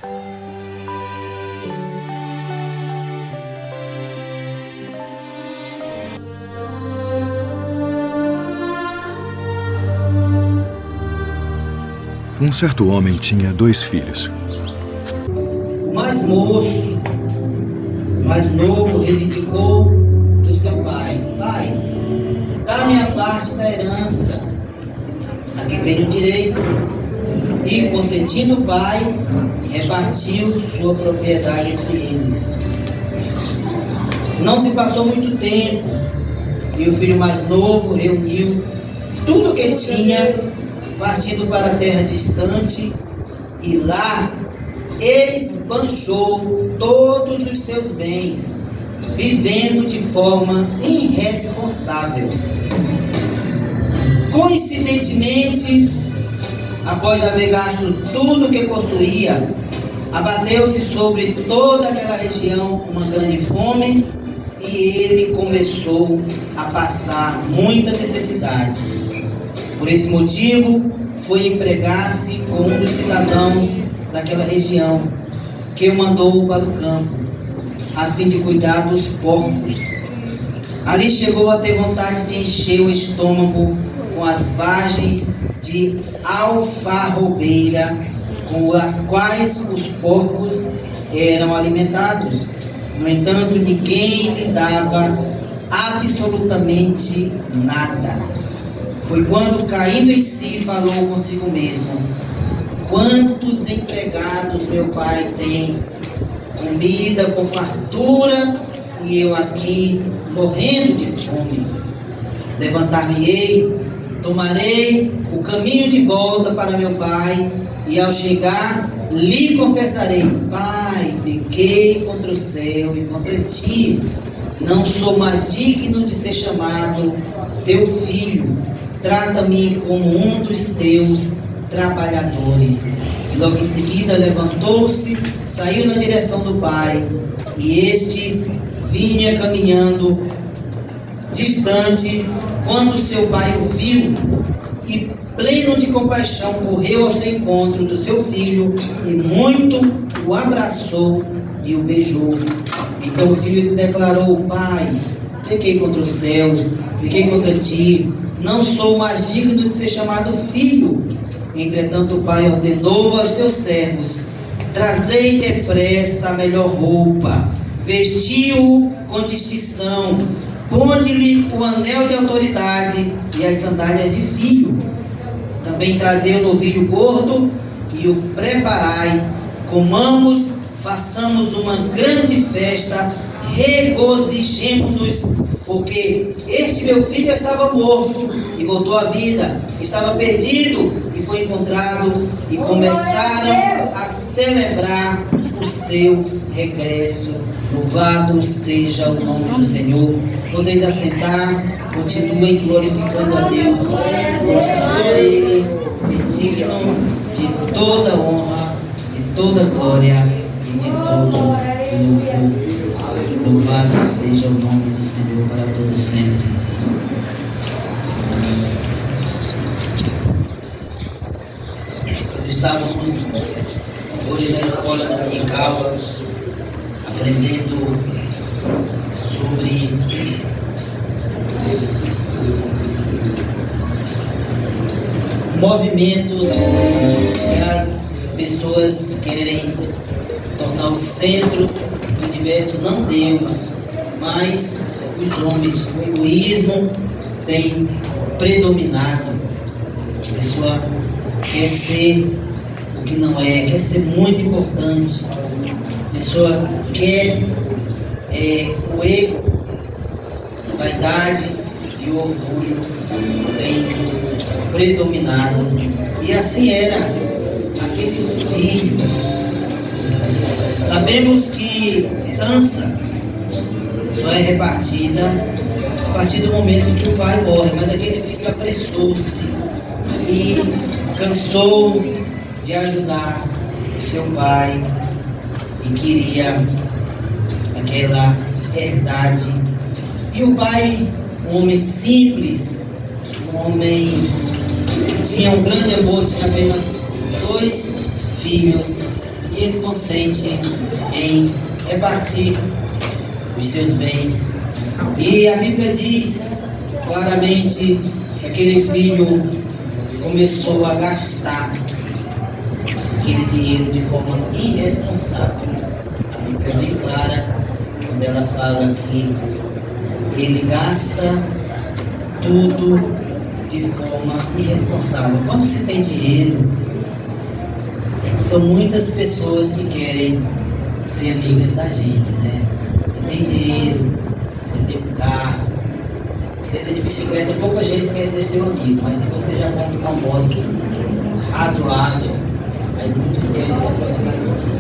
Um certo homem tinha 2 filhos. O mais novo, reivindicou do seu pai: pai, dá-me a parte da herança, a que tenho direito. E, consentindo o pai, repartiu sua propriedade entre eles. Não se passou muito tempo, e o filho mais novo reuniu tudo o que tinha, partindo para a terra distante, e lá esbanjou todos os seus bens, vivendo de forma irresponsável. Coincidentemente, após haver gasto tudo o que possuía, abateu-se sobre toda aquela região uma grande fome, e ele começou a passar muita necessidade. Por esse motivo, foi empregar-se com um dos cidadãos daquela região, que o mandou para o campo, a fim de cuidar dos porcos. Ali chegou a ter vontade de encher o estômago com as vagens de alfarrobeira, com as quais os porcos eram alimentados. No entanto, ninguém lhe dava absolutamente nada. Foi quando, caindo em si, falou consigo mesmo: quantos empregados meu pai tem, comida com fartura, e eu aqui morrendo de fome. Levantar-me-ei, tomarei o caminho de volta para meu pai, e ao chegar lhe confessarei: pai, pequei contra o céu e contra ti, não sou mais digno de ser chamado teu filho, trata-me como um dos teus trabalhadores. E logo em seguida levantou-se, saiu na direção do pai, e este vinha caminhando distante, quando seu pai o viu, e pleno de compaixão correu ao seu encontro do seu filho, e muito o abraçou e o beijou. Então o filho lhe declarou: pai, pequei contra os céus, pequei contra ti, não sou mais digno de ser chamado filho. Entretanto o pai ordenou aos seus servos: trazei depressa a melhor roupa, vestiu-o com distinção, ponde-lhe o anel de autoridade e as sandálias de filho. Também trazei o novilho gordo e o preparai. Comamos, façamos uma grande festa, regozijemo-nos, porque este meu filho estava morto e voltou à vida, estava perdido e foi encontrado. E começaram a celebrar o seu regresso. Louvado seja o nome do Senhor. Podeis assentar, continuem glorificando a Deus, pois só Ele é digno de toda honra, de toda glória e de todo louvor. Louvado seja o nome do Senhor para todo sempre. Nós estávamos hoje na escola dominical aprendendo sobre movimentos que as pessoas querem tornar o centro do universo, não Deus, mas os homens. O egoísmo tem predominado. A pessoa quer ser o que não é, quer ser muito importante. A pessoa quer o ego, a vaidade e o orgulho tem predominado. E assim era aquele filho. Sabemos que herança só é repartida a partir do momento em que o pai morre, mas aquele filho apressou-se e cansou de ajudar o seu pai e queria aquela herdade. E o pai, um homem simples, um homem que tinha um grande amor, tinha apenas 2 filhos, e ele consente em repartir os seus bens. E a Bíblia diz claramente que aquele filho começou a gastar aquele dinheiro de forma irresponsável. A Bíblia é bem clara quando ela fala que ele gasta tudo de forma irresponsável. Quando se tem dinheiro, são muitas pessoas que querem ser amigas da gente, né? Você tem dinheiro, você tem um carro, você anda de bicicleta, pouca gente quer ser seu amigo, mas se você já compra uma moto razoável, aí muitos querem se aproximar de ti.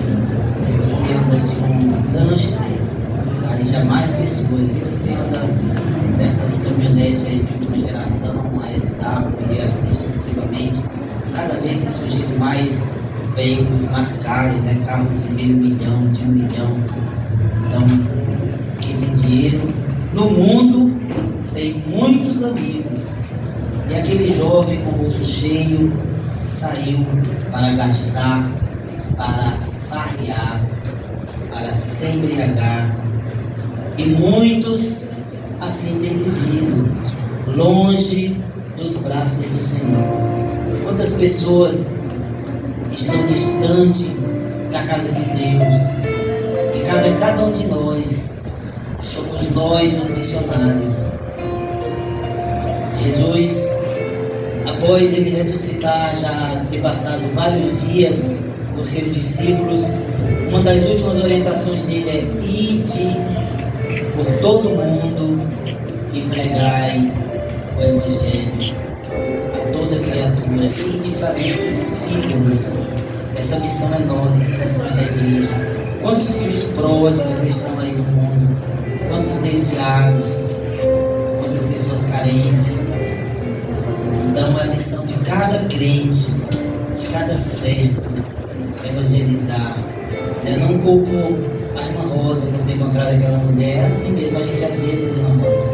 Se você anda de um Duster, aí já mais pessoas. Se você anda nessas caminhonetes aí de última geração, a SW e assim sucessivamente, cada vez tem surgido mais veículos mais caros, né? Carros de meio milhão, de 1 milhão. Então, quem tem dinheiro no mundo tem muitos amigos. E aquele jovem com o bolso cheio saiu para gastar, para farrear, para se embriagar. E muitos assim têm vivido, longe dos braços do Senhor. Quantas pessoas estão distantes da casa de Deus? E cabe a cada um de nós, somos nós os missionários. Jesus, após ele ressuscitar, já ter passado vários dias com seus discípulos, uma das últimas orientações dele é: ide por todo mundo e pregai o Evangelho a toda criatura, ide fazer discípulos. Essa missão é nossa, essa missão é da igreja. Quantos filhos pródigos estão aí no mundo? Quantos desviados? Quantas pessoas carentes? Então é a missão de cada crente, de cada servo, evangelizar. Eu não culpo a irmã Rosa por ter encontrado aquela mulher. É assim mesmo, a gente às vezes, irmã Rosa,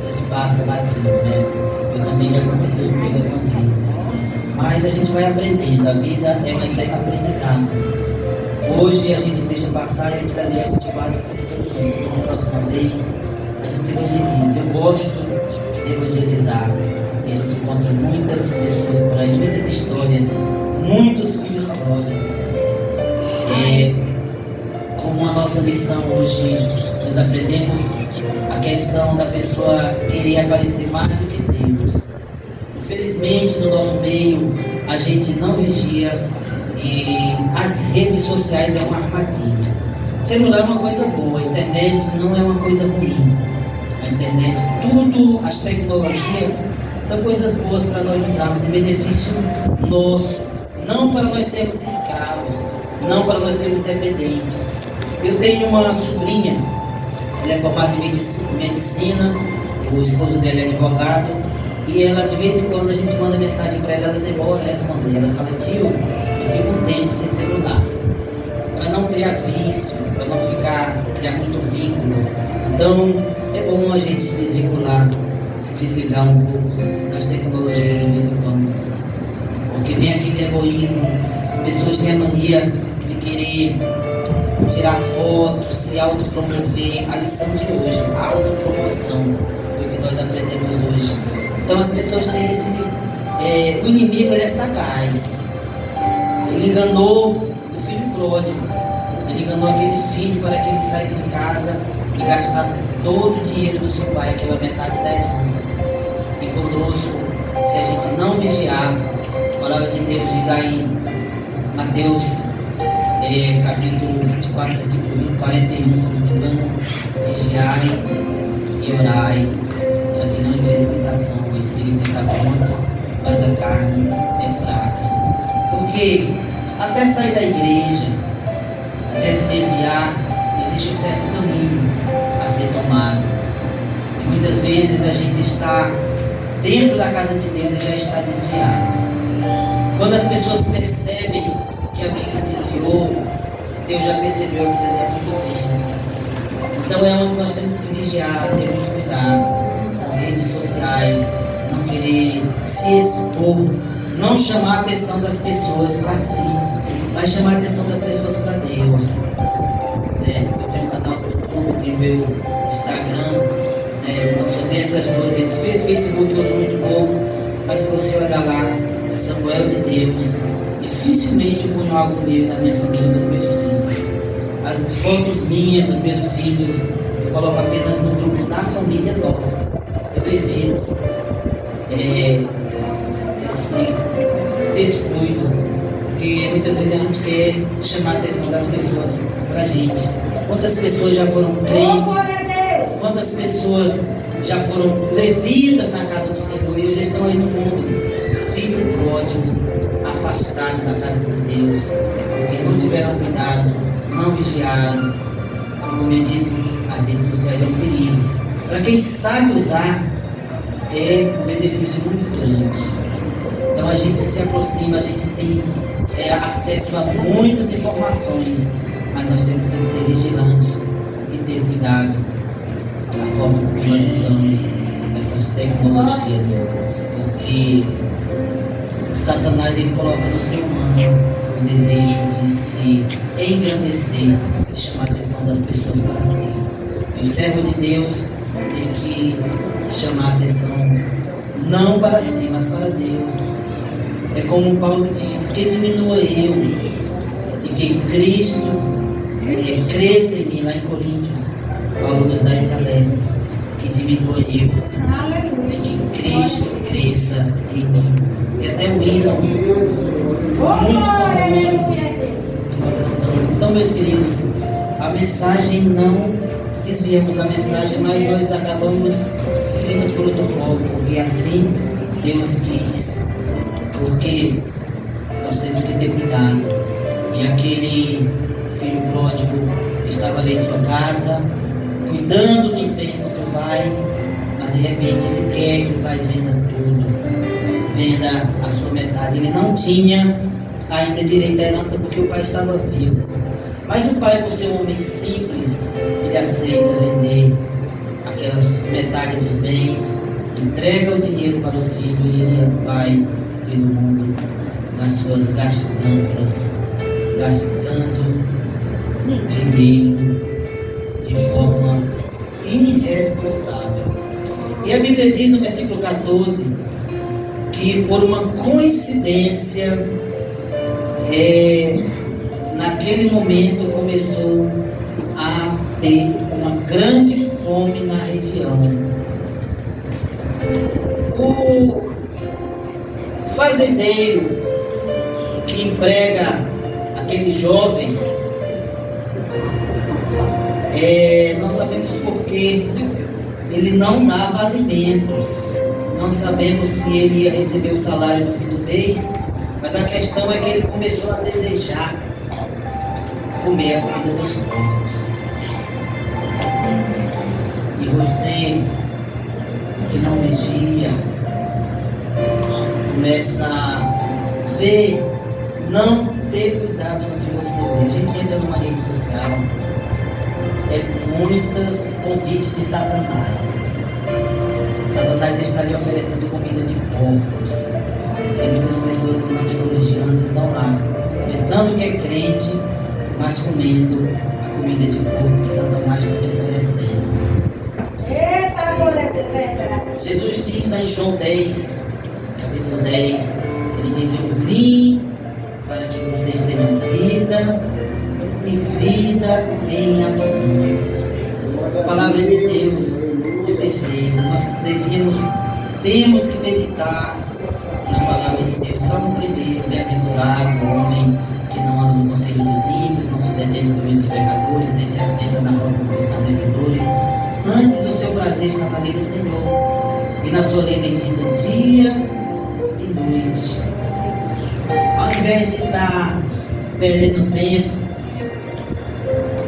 a gente passa batido, né? Eu também já aconteceu comigo algumas vezes. Mas a gente vai aprendendo, a vida é uma eterna aprendizado. Hoje a gente deixa passar e aquilo ali é cultivado com experiência. Então, a próxima vez a gente evangeliza. Eu gosto de evangelizar. E a gente encontra muitas pessoas por aí, muitas histórias, muitos filhos pródigos. Como a nossa lição hoje, nós aprendemos a questão da pessoa querer aparecer mais do que Deus. Infelizmente, no nosso meio, a gente não vigia e as redes sociais é uma armadilha. Celular é uma coisa boa, a internet não é uma coisa ruim. A internet, tudo, as tecnologias são coisas boas para nós usarmos em benefício nosso, não para nós sermos escravos, não para nós sermos dependentes. Eu tenho uma sobrinha, ela é formada em medicina, o esposo dela é advogado, e ela, de vez em quando, a gente manda mensagem para ela, ela demora a responder. Ela fala: tio, eu fico um tempo sem celular, para não criar vício, para não criar muito vínculo. Então, é bom a gente se desvincular, se desligar um pouco das tecnologias de vez em quando, porque vem aquele egoísmo. As pessoas têm a mania de querer tirar fotos, se autopromover. A lição de hoje, a autopromoção, foi o que nós aprendemos hoje. Então as pessoas têm o inimigo, ele é sagaz. Ele enganou o filho pródigo, ele enganou aquele filho para que ele saísse de casa e gastasse todo o dinheiro do seu pai, aquela metade da herança. E conosco, se a gente não vigiar, a palavra de Deus diz lá em Mateus capítulo 24, versículo 41, se não me engano: vigiai e orai, para que não venha tentação. O espírito está pronto, mas a carne é fraca. Porque até sair da igreja, até se desviar, existe um certo caminho a ser tomado. E muitas vezes a gente está dentro da casa de Deus e já está desviado. Quando as pessoas percebem que alguém se desviou, Deus já percebeu que dali há muito tempo. Então é onde nós temos que vigiar, ter muito cuidado com redes sociais, não querer se expor, não chamar a atenção das pessoas para si. mas chamar a atenção das pessoas para Deus. Eu tenho um canal no YouTube, eu tenho meu Instagram, só tenho essas duas redes. Facebook eu uso muito pouco, mas se você olhar lá, Samuel de Deus, dificilmente eu ponho algo meu na minha família, dos meus filhos. As fotos minhas, dos meus filhos, eu coloco apenas no grupo da família nossa. Eu evito esse descuido, porque muitas vezes a gente quer chamar a atenção das pessoas pra gente. Quantas pessoas já foram crentes, quantas pessoas já foram levidas na casa do Senhor e hoje estão aí no mundo, filho pródigo, afastado da casa de Deus, porque não tiveram cuidado, não vigiaram. Como eu disse, as redes sociais é um perigo. Para quem sabe usar, é um benefício muito grande. Então a gente se aproxima, a gente tem acesso a muitas informações, mas nós temos que ser vigilantes e ter cuidado da forma como nós usamos essas tecnologias, porque Satanás ele coloca no ser humano o desejo de se engrandecer, de chamar a atenção das pessoas para si. E o servo de Deus tem que chamar a atenção não para si, mas para Deus. É como Paulo diz, que diminua eu e que Cristo cresça em mim, lá em Coríntios. Paulo nos dá esse alerta, que diminua eu e que Cristo cresça em mim. Tem até um hino muito famoso que nós cantamos. Então, meus queridos, a mensagem não desviamos da mensagem, mas nós acabamos seguindo por outro foco, e assim Deus quis. Porque nós temos que ter cuidado. E aquele filho pródigo estava ali em sua casa, cuidando dos bens do seu pai, mas de repente ele quer que o pai venda tudo, venda a sua metade. Ele não tinha ainda direito à herança porque o pai estava vivo. Mas o pai, por ser um homem simples, ele aceita vender aquelas metade dos bens, entrega o dinheiro para o filho e ele vai pelo mundo nas suas gastanças, gastando dinheiro de forma irresponsável. E a Bíblia diz no versículo 14 que por uma coincidência naquele momento começou a ter uma grande fome na região. O fazendeiro que emprega aquele jovem, não sabemos porquê, ele não dava alimentos. Não sabemos se ele ia receber o salário no fim do mês, mas a questão é que ele começou a desejar comer a comida dos porcos. E você que não vigia, começa a ver, não ter cuidado no que você vê. A gente entra numa rede social, muitos convites de Satanás. Satanás está ali oferecendo comida de porcos. Tem muitas pessoas que não estão vigiando, estão lá, pensando que é crente, mas comendo a comida de porco que Satanás está te oferecendo. Jesus diz lá em João 10, capítulo 10, ele diz: eu vim para que vocês tenham vida e vida em abundância. A palavra de Deus é perfeita. Nós temos que meditar na palavra de Deus. Salmo 1, bem-aventurado o homem que não anda no conselho dos ímpios, não se detém no caminho dos pecadores, nem se assenta na roda dos escarnecedores. Antes o seu prazer está na lei do Senhor, e na sua lei medita dia e noite. Ao invés de estar perdendo tempo,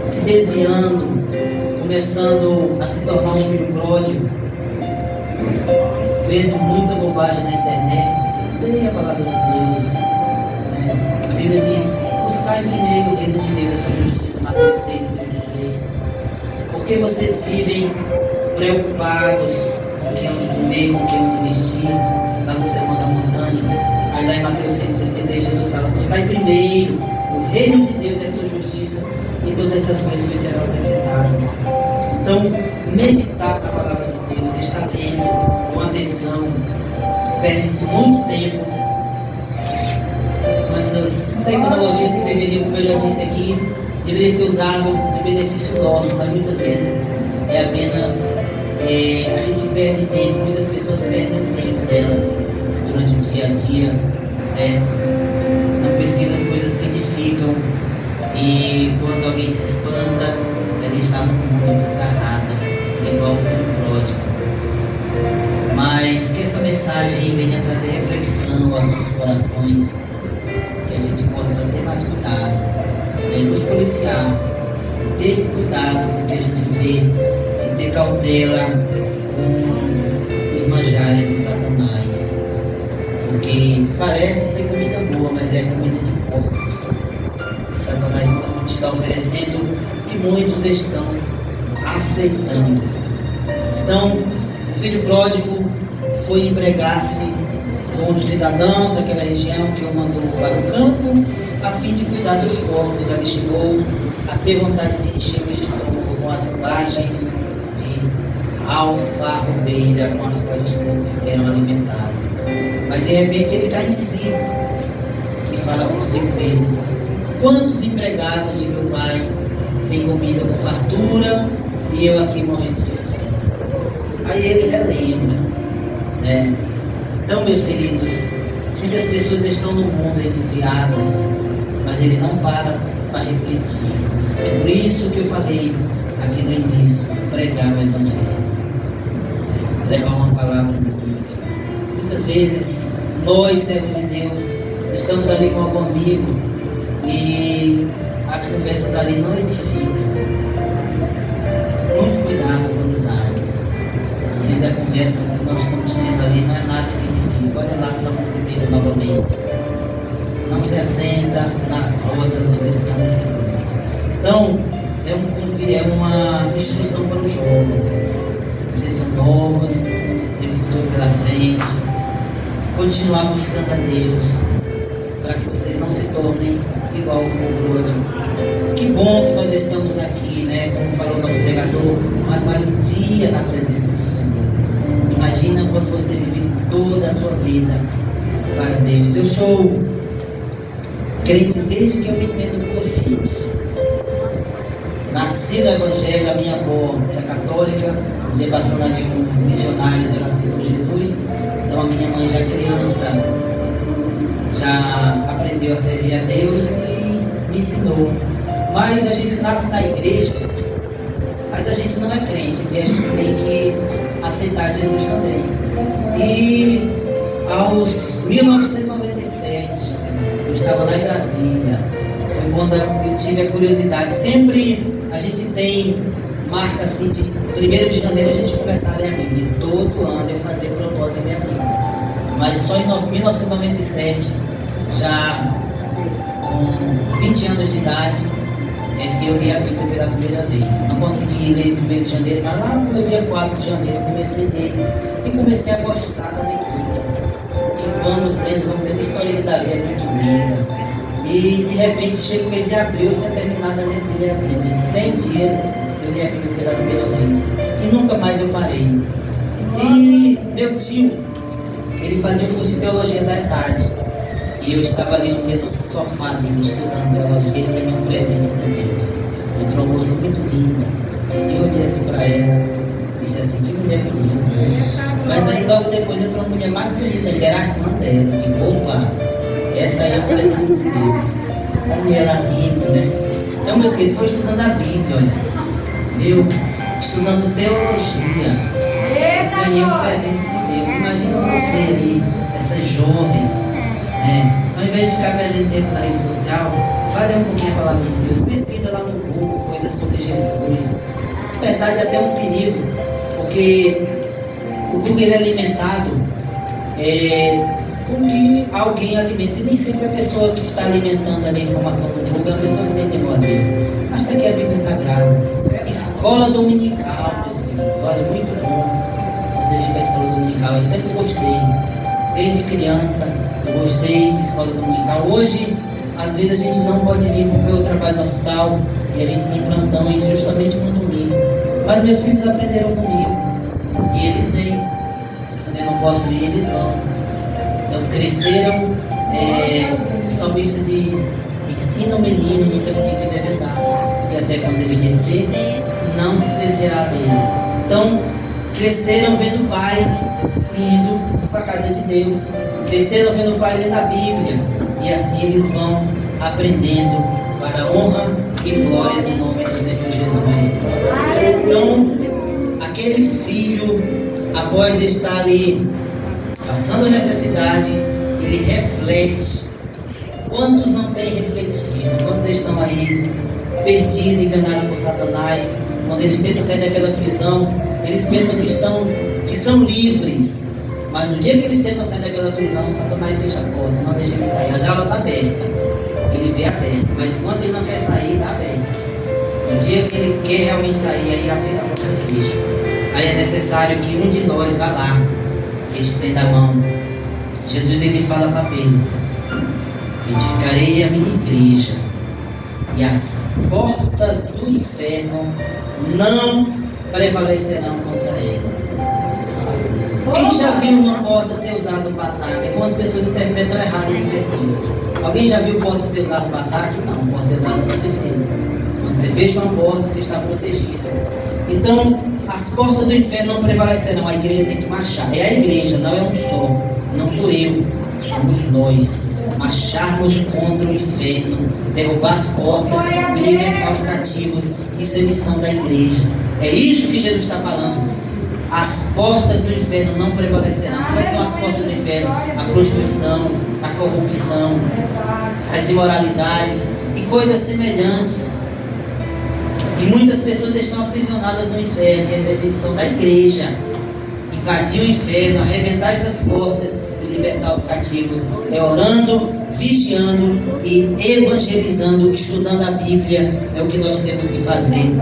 se desviando, começando a se tornar um filho pródigo, vendo muita bobagem na internet, leia a palavra de Deus. A Bíblia diz: buscai primeiro o reino de Deus, a sua justiça, Mateus 6:33. Porque vocês vivem preocupados com o que hão de comer, com o que hão de vestir, lá no sermão da montanha. Aí lá em Mateus 6:33 Jesus fala: buscai primeiro o reino de Deus é sua justiça, e todas essas coisas lhe serão acrescentadas. Então, meditar na palavra de Deus, estar lendo com atenção, perde-se muito tempo com essas tecnologias que deveriam, como eu já disse aqui, deveria ser usado em benefício nosso, mas muitas vezes é apenas a gente perde tempo, muitas pessoas perdem o tempo delas durante o dia a dia, certo? Não pesquisa as coisas que edificam, e quando alguém se espanta, ela está no mundo desgarrada, igual o filho pródigo. Mas que essa mensagem venha trazer reflexão aos nossos corações, que a gente possa ter mais cuidado, nos policiar, ter cuidado com o que a gente vê, e ter cautela com os manjares de Satanás, porque parece ser comida boa, mas é comida de porcos que Satanás está oferecendo e muitos estão aceitando. Então, o filho pródigo foi empregar-se com um dos cidadãos daquela região, que o mandou para o campo a fim de cuidar dos porcos. Ali chegou a ter vontade de encher o estômago com as vagens de alfarrobeira com as quais os porcos eram alimentados. Mas de repente ele cai em si e fala consigo mesmo: quantos empregados de meu pai têm comida com fartura e eu aqui morrendo de fome? Aí ele relembra, né? Então, meus queridos, muitas pessoas estão no mundo desviadas, mas ele não para refletir. É por isso que eu falei aqui no início: pregar o Evangelho, levar uma palavra amiga. Muitas vezes nós, servos de Deus, estamos ali com algum amigo e as conversas ali não edificam. Muito cuidado com amizades. Às vezes a conversa que nós estamos tendo ali não é nada que edifica. Olha lá, São Pedro novamente: não se assenta nas rodas dos escarnecedores. Então, é uma instrução para os jovens. Vocês são novos, têm um futuro pela frente. Continuar buscando a Deus, para que vocês não se tornem igual ao filho pródigo. Que bom que nós estamos aqui, né? Como falou o nosso pregador, mas vale um dia na presença do Senhor. Imagina quando você vive toda a sua vida para Deus. Eu sou crente desde que eu me entendo por gente. Nasci no Evangelho, a minha avó era católica, já passando ali uns missionários, ela aceitou Jesus. Então a minha mãe, já criança, já aprendeu a servir a Deus e me ensinou. Mas a gente nasce na igreja, mas a gente não é crente, porque a gente tem que aceitar Jesus também. E aos 1997, eu estava lá em Brasília, foi quando eu tive a curiosidade. Sempre a gente tem marca assim de 1º de janeiro a gente começar a ler a Bíblia. E todo ano eu fazia propósito de ler a Bíblia. Mas só em 1997, já com 20 anos de idade, é que eu li a Bíblia pela primeira vez. Não consegui ler 1º de janeiro, mas lá no dia 4 de janeiro eu comecei a ler e comecei a gostar da leitura. E vamos lendo a história de Davi, é muito linda. E de repente chega o mês de abril, eu tinha terminado de ler a Bíblia. Em 100 dias eu li a Bíblia pela primeira vez. E nunca mais eu parei. E meu tio, ele fazia um curso de teologia da idade. E eu estava ali um dia no sofá dele, estudando teologia, e ele ganhou um presente de Deus. Entrou uma moça muito linda. E eu olhei assim para ela, disse assim: que mulher bonita. Mas aí logo depois entrou uma mulher mais bonita, ainda era a irmã dela. Tipo, opa, essa aí é o presente de Deus. A mulher era linda, né? Então, meus queridos, foi estudando a Bíblia, olha. Eu, estudando teologia, ganhei um presente de Deus. Imagina você aí, essas jovens, né? Ao invés de ficar perdendo tempo na rede social, vai ler um pouquinho a palavra de Deus. Pesquisa lá no Google coisas sobre Jesus. Na verdade, é até um perigo, porque o Google ele é alimentado com que alguém alimenta, e nem sempre a pessoa que está alimentando ali a informação do Google é a pessoa que tem temor a Deus. Mas está aqui a Bíblia Sagrada. Escola dominical, meus queridos. Olha, muito bom você vir para a escola dominical. Eu sempre gostei, desde criança eu gostei de escola dominical. Hoje às vezes a gente não pode vir porque eu trabalho no hospital e a gente tem plantão, isso justamente no domingo. Mas meus filhos aprenderam comigo e eles vêm. Quando eu não posso ir, eles vão. Então cresceram, o salmista diz: ensina o menino no caminho que deve andar, e até quando ele envelhecer, não se desviará dele. Então cresceram vendo o pai indo para a casa de Deus, cresceram vendo o pai lendo a Bíblia, e assim eles vão aprendendo para a honra e glória do nome do Senhor Jesus. Então, aquele filho, após estar ali passando necessidade, ele reflete. Quantos não têm refletido? Quantos estão aí perdidos, enganados por Satanás? Quando eles tentam sair daquela prisão, eles pensam que são livres. Mas no dia que eles tentam sair daquela prisão, Satanás fecha a porta, não deixa ele sair. A jaula está aberta, ele vê aberta, mas enquanto ele não quer sair, está aberta. No dia que ele quer realmente sair, aí a porta fecha. Aí é necessário que um de nós vá lá, estenda a mão. Jesus ele fala para Pedro: edificarei a minha igreja, e as portas do inferno não prevalecerão contra ela. Quem já viu uma porta ser usada para ataque? Como as pessoas interpretam errado esse versículo. Alguém já viu porta ser usada para ataque? Não, porta é usada para defesa. Quando você fecha uma porta, você está protegido. Então, as portas do inferno não prevalecerão. A igreja tem que marchar. É a igreja, não é um só. Não sou eu, somos nós. Marcharmos contra o inferno, derrubar as portas e libertar os cativos. Isso é missão da igreja. É isso que Jesus está falando. As portas do inferno não prevalecerão. Quais são as portas do inferno? A prostituição, a corrupção, as imoralidades e coisas semelhantes. E muitas pessoas estão aprisionadas no inferno. E é a missão da igreja invadir o inferno, arrebentar essas portas e libertar os cativos. É orando, vigiando e evangelizando, estudando a Bíblia. É o que nós temos que fazer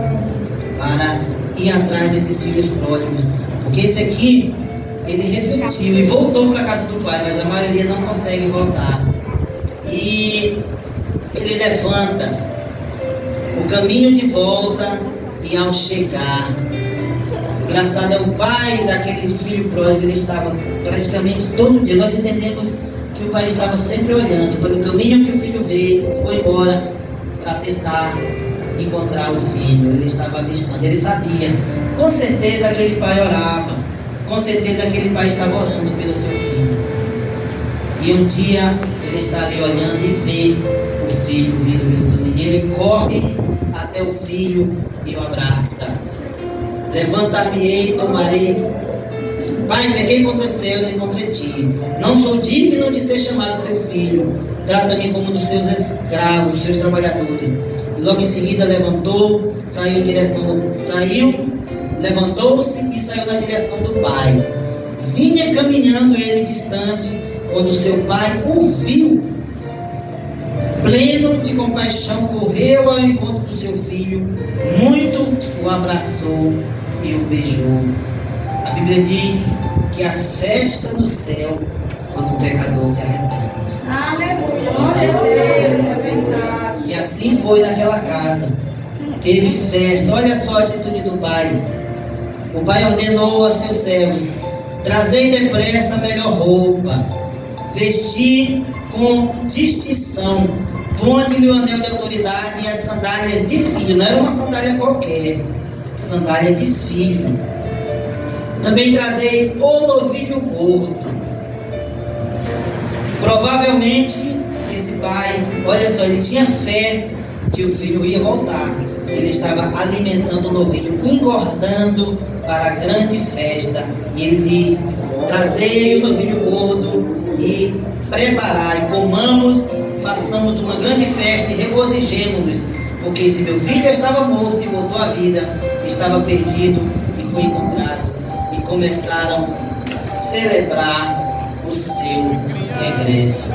para ir atrás desses filhos pródigos. Porque esse aqui, ele refletiu e voltou para a casa do pai, mas a maioria não consegue voltar. E ele levanta o caminho de volta, e ao chegar, engraçado, é o pai daquele filho pródigo. Ele estava praticamente todo dia. Nós entendemos que o pai estava sempre olhando pelo caminho que o filho veio, foi embora para tentar encontrar o filho. Ele estava avistando, ele sabia, com certeza aquele pai orava, com certeza aquele pai estava orando pelo seu filho. E um dia ele está ali olhando e vê o filho vindo pelo caminho. Ele corre até o filho e o abraça. Levantar-me-ei e tomarei. Pai, peguei contra os céus e contra ti. Não sou digno de ser chamado teu filho. Trata-me como um dos seus escravos, dos seus trabalhadores. E logo em seguida levantou, levantou-se e saiu na direção do pai. Vinha caminhando ele distante, quando seu pai o viu. Pleno de compaixão, correu ao encontro do seu filho, muito o abraçou e o beijou. A Bíblia diz que a festa do céu quando o pecador se arrepende. Aleluia! E assim foi naquela casa. Teve festa. Olha só a atitude do pai. O pai ordenou a seus servos: trazei depressa a melhor roupa, vestir com distinção, ponte-lhe o anel de autoridade e as sandálias de filho. Não era uma sandália qualquer, sandália de filho. Também trazei o novilho gordo. Provavelmente esse pai, olha só, ele tinha fé que o filho ia voltar. Ele estava alimentando o novilho, engordando para a grande festa. E ele diz: trazei o novilho gordo e preparai, comamos, façamos uma grande festa e regozijemo-nos, porque esse meu filho estava morto e voltou à vida, estava perdido e foi encontrado. E começaram a celebrar o seu regresso.